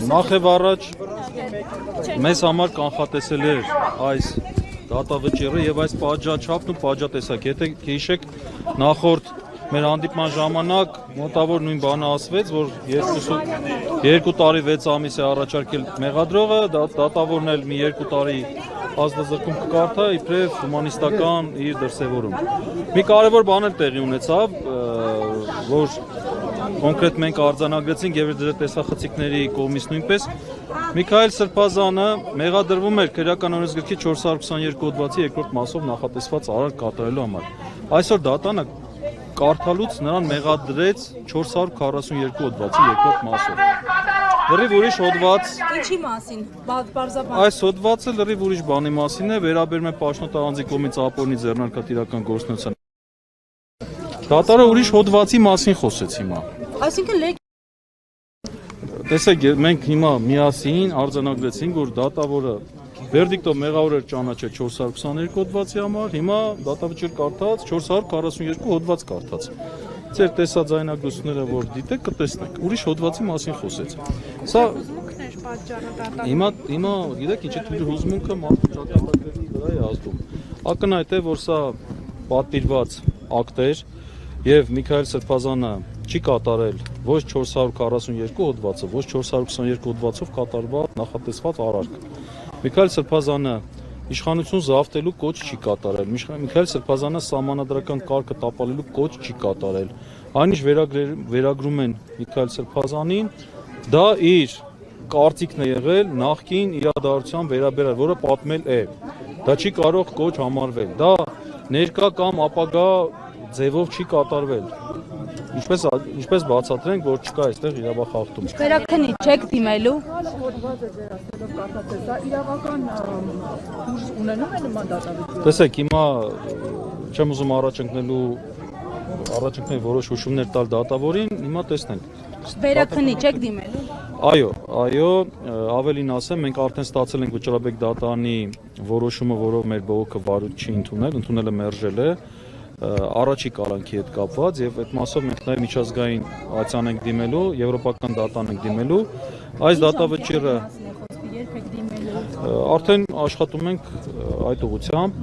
Նախև առաջ մեզ համար կանխատեսել էր այս դատավճիռը եւ այս պատժաչափն ու պատժատեսակը։ Եթե հիշեք, նախորդ մեր հանդիպման ժամանակ մոտավոր նույն բանը ասվեց, որ 2 տարի 6 ամիս է առաջարկել մեղադրողը, դատավորն էլ մի 2 տարի ազդազրկում կկարդա իբրև հումանիստական իր դրսևորում։ Մի կարևոր բան էլ տեղի ունեցավ, որ կոնկրետ մենք արձանագրեցինք եւ դրա տեսախցիկների կողմից նույնպես Միքայել Սրբազանը մեղադրվում էր քրեական օրենսգրքի 422 հոդվածի երկրորդ մասով նախատեսված արարք կատարելու համար։ Այսօր դատանը կարդալուց նրան մեղադրեց 442 հոդվածի երկրորդ մասով։ Լրիվ ուրիշ հոդված։ Ինչի մասին։ Բարձրաբան։ Այս հոդվածը լրիվ ուրիշ բանի մասին է, վերաբերում է պաշտոնատար անձի կողմից ապօրինի ձեռնարկատիրական գործունեության։ Դատարը ուրիշ հոդվածի մասին խոսեց հիմա։ Այսինքն Տեսեք, մենք հիմա միասին արձանագրեցինք, որ դատավորը վերդիկտով մեղավոր էր ճանաչել 422 հոդվածի համար, հիմա դատավճիռ կարդաց 442 հոդված կարդաց։ Ձեր տեսաձայնագրությունները որ դիտեք, կտեսնեք, ուրիշ հոդվածի մասին խոսեց։ Սա հիմա գիտեք ինչ է թույլ հուզմունքը մարդու ճակատագրերի վրա է ազդում։ Ակնհայտ է, որ սա պատվիրված ակտ էր եւ Միքայել Սրբազանը չի կատարել ոչ 442 հոդվածը, ոչ 422 հոդվածով կատարված նախատեսված արարք։ Միքայել Սրբազանը իշխանություն զավթելու կոչ չի կատարել։ Միքայել Սրբազանը սահմանադրական կարգը տապալելու կոչ չի կատարել։ Այն ինչ վերագրում են Միքայել Սրբազանին, դա իր կարծիքն է եղել նախկին իրադարձության վերաբերյալ, որը պատմել է։ Դա չի կարող կոչ համարվել։ Դա ներկա կամ ապագա ձևով չի կատարվել։ Ինչպես բացատրենք, որ չկա այստեղ իրավախախտում։ Վերաքնի չեք դիմելու։ Իրավական ուժ ունենում է նման դատավճիռ։ Տեսեք, հիմա չեմ ուզում առաջընկնել որոշ հուշումներ տալ դատավորին, հիմա տեսնենք։ Վերաքնի չեք դիմելու։ Այո, ավելին ասեմ, մենք արդեն ստացել ենք Վճռաբեկ դատարանի որոշումը, որով մեր բողոքը վարույթ չի ընդունել է մերժել է առաջի կալանքի հետ կապված եւ այդ մասով մենք նաեւ միջազգային ակցիան ենք դիմելու, եվրոպական դատան ենք դիմելու, այս դատավճիռը արդեն աշխատում ենք այդ ուղղությամբ,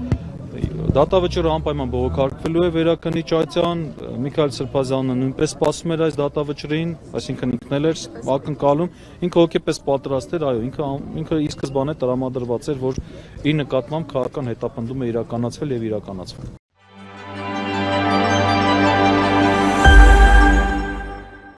դատավճիռը անպայման բողոքարկվելու է վերաքննիչության, Միքայել Սրբազյանը նույնպես սպասում էր այս դատավճռին, այսինքն ինքն էլ էր ակնկալում, ինքը հոգեպես պատրաստ էր, այո, ինքը ի սկզբանե տրամադրված էր, որ իր նկատմամբ քաղաքական հետապնդում է իրականացվել եւ իրականացվել։